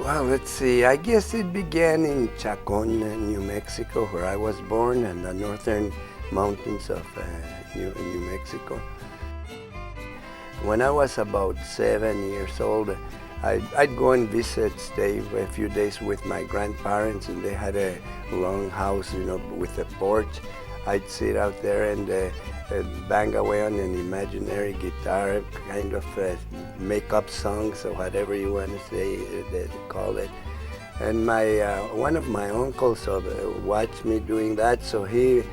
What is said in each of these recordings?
Well, let's see. I guess it began in Chacon, New Mexico, where I was born, in the northern mountains of New Mexico. When I was about 7 years old, I'd go and visit, stay a few days with my grandparents, and they had a long house, with a porch. I'd sit out there and bang away on an imaginary guitar, kind of make up songs or whatever you want to say, call it. And one of my uncles watched me doing that, so he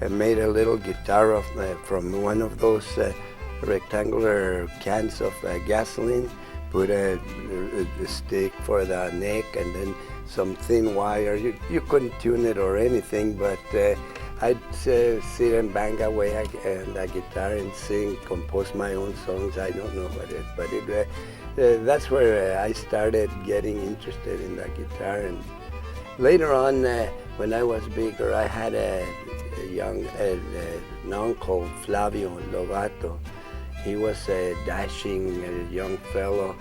made a little guitar from one of those rectangular cans of gasoline, put a stick for the neck and then some thin wire. You couldn't tune it or anything, but I'd sit and bang away on the guitar and sing, compose my own songs. I don't know what it, but that's where I started getting interested in the guitar. And later on, when I was bigger, I had an uncle, Flavio Lovato. He was a dashing young fellow,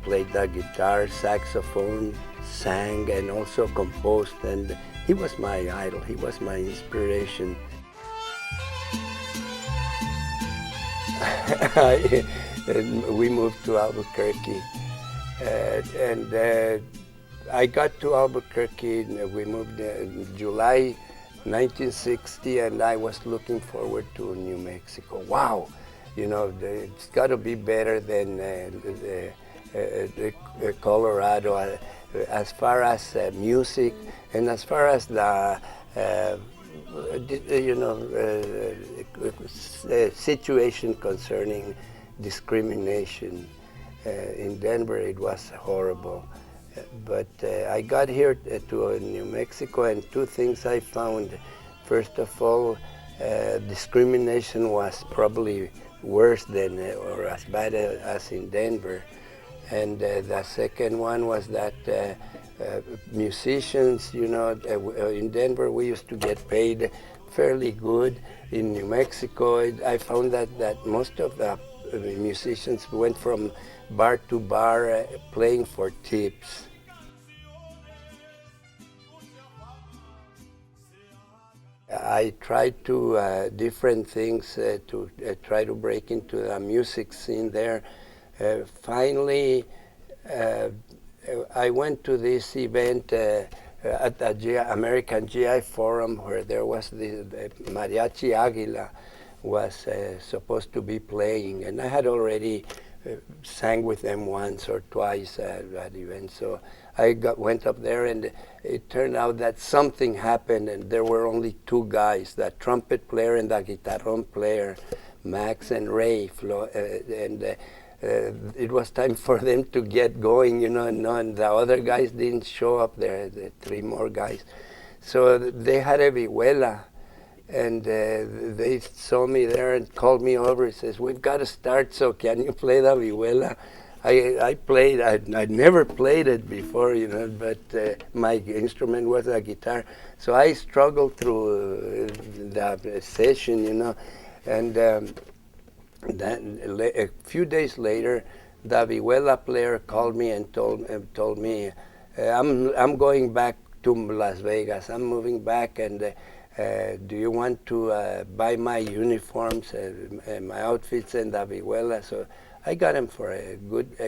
played the guitar, saxophone, sang, and also composed. And he was my idol. He was my inspiration. We moved to Albuquerque, and I got to Albuquerque. We moved in July 1960, and I was looking forward to New Mexico. Wow, it's got to be better than Colorado as far as music and as far as the situation concerning discrimination. In Denver, it was horrible. But I got here to New Mexico, and two things I found. First of all, discrimination was probably worse than or as bad as in Denver. And the second one was that musicians, in Denver we used to get paid fairly good. In New Mexico, I found that most of the musicians went from bar to bar playing for tips. I tried to different things to try to break into the music scene there. Finally, I went to this event at the American GI Forum, where there was the Mariachi Aguila was supposed to be playing, and I had already sang with them once or twice at that event. So I went up there, and it turned out that something happened, and there were only two guys, the trumpet player and the guitarron player, Max and Ray, and it was time for them to get going, and the other guys didn't show up there, the three more guys. So they had a vihuela, and they saw me there and called me over and says, "We've got to start, so can you play the vihuela?" I played, I'd never played it before, but my instrument was a guitar. So I struggled through the session, and a few days later, the vihuela player called me and told me, I'm going back to Las Vegas. I'm moving back, and do you want to buy my uniforms, my outfits, and the vihuela? So I got him for a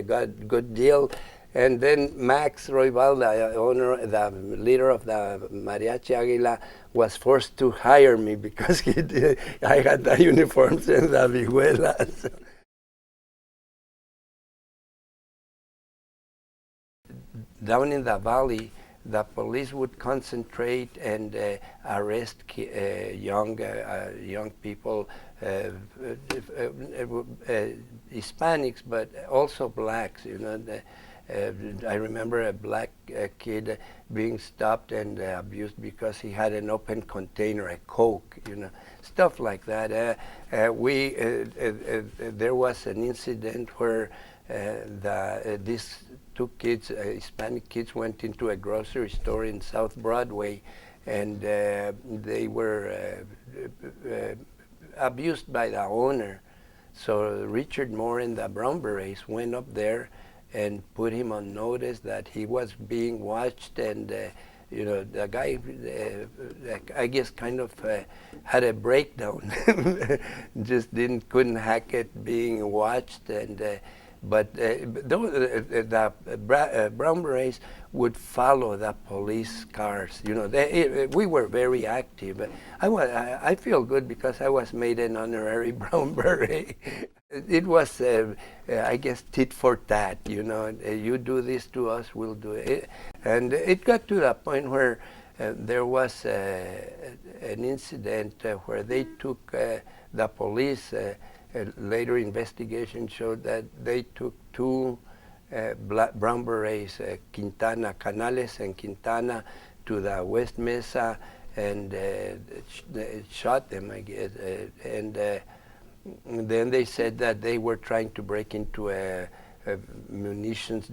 good deal. And then Max Roybal, the leader of the Mariachi Aguila, was forced to hire me because I had the uniforms and the vihuela. So. Down in the valley, the police would concentrate and arrest young people, Hispanics, but also blacks. I remember a black kid being stopped and abused because he had an open container, a Coke, stuff like that. There was an incident where these two kids, Hispanic kids, went into a grocery store in South Broadway, and they were abused by the owner. So Richard Mora and the Brown Berets went up there and put him on notice that he was being watched, and the guy, I guess, kind of had a breakdown. Just couldn't hack it being watched, and but the Brown Berets would follow the police cars. We were very active. I feel good because I was made an honorary Brown Beret. It was, I guess, tit for tat. You do this to us, we'll do it. And it got to the point where there was an incident where they took the police. Later investigation showed that they took two Brown Berets, Canales and Quintana, to the West Mesa and shot them, I guess. And then they said that they were trying to break into a munitions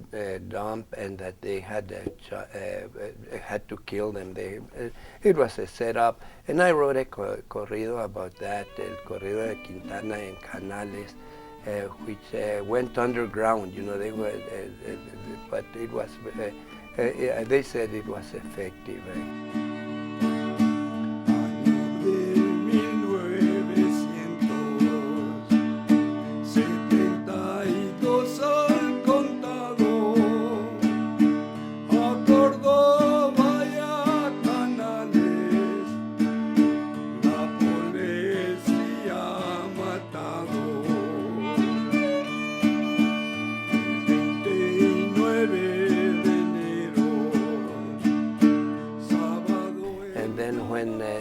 dump, and that they had to kill them. It was a setup, and I wrote a corrido about that, el corrido de Quintana and Canales, which went underground. They were, but it was. They said it was effective.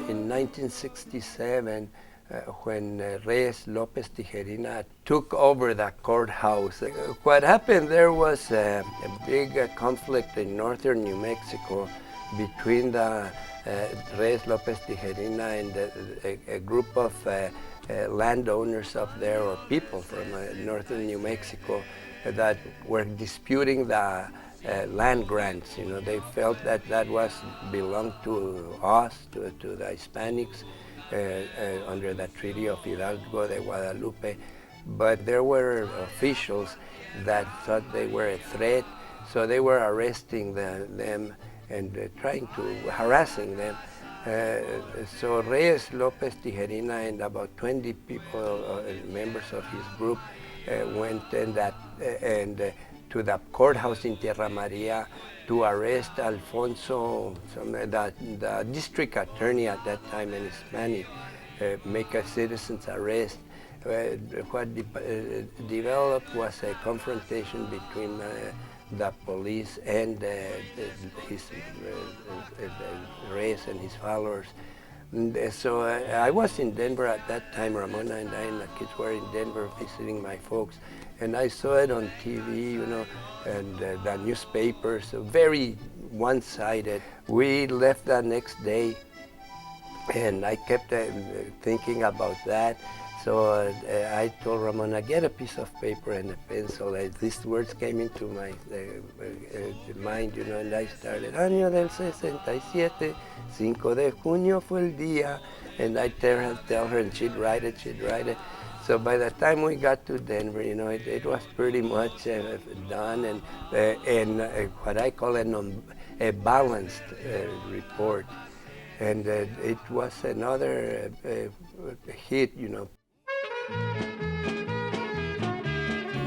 In 1967, when Reyes Lopez Tijerina took over the courthouse, what happened there was a big conflict in northern New Mexico between the Reyes Lopez Tijerina and a group of landowners up there, or people from northern New Mexico, that were disputing the land grants. They felt that belonged to us, to the Hispanics, under the Treaty of Hidalgo de Guadalupe. But there were officials that thought they were a threat, so they were arresting them and harassing them. So Reyes Lopez Tijerina and about 20 people, members of his group, went and to the courthouse in Tierra Maria to arrest Alfonso, the district attorney at that time, an Hispanic, make a citizen's arrest. What developed was a confrontation between the police and Reyes and his followers. So I was in Denver at that time. Ramona and I and the kids were in Denver visiting my folks, and I saw it on TV, and the newspapers, very one-sided. We left the next day, and I kept thinking about that. So I told Ramona, get a piece of paper and a pencil. These words came into my mind, and I started, año del 67, 5 de junio fue el día. And I tell her, and she'd write it. So by the time we got to Denver, it was pretty much done, and what I call a balanced report. And it was another hit,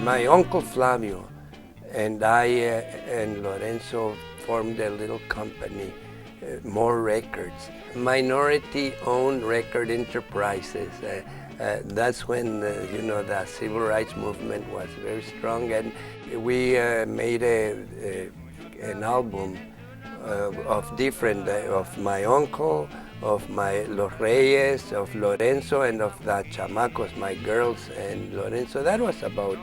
My uncle Flavio and I and Lorenzo formed a little company, More Records, minority-owned record enterprises. That's when the civil rights movement was very strong, and we made an album of different, of my uncle, of my Los Reyes, of Lorenzo, and of the chamacos, my girls and Lorenzo. That was about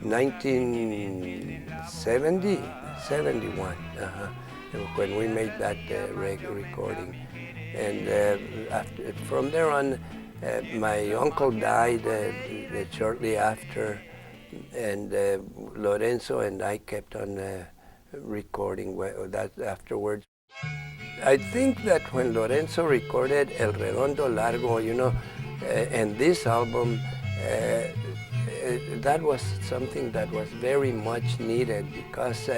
1970, 71, when we made that recording. And from there on, my uncle died shortly after, and Lorenzo and I kept on recording that afterwards. I think that when Lorenzo recorded El Redondo Largo, and this album, that was something that was very much needed because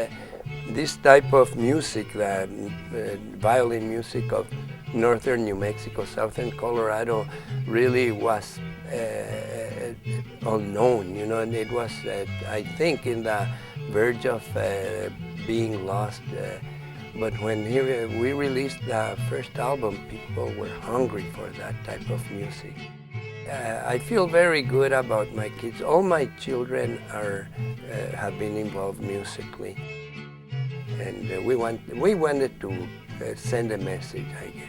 this type of music, the violin music of northern New Mexico, southern Colorado, really was unknown, you know, and it was, I think, in the verge of being lost. But when we released the first album, people were hungry for that type of music. I feel very good about my kids. All my children have been involved musically, and we wanted to send a message, I guess.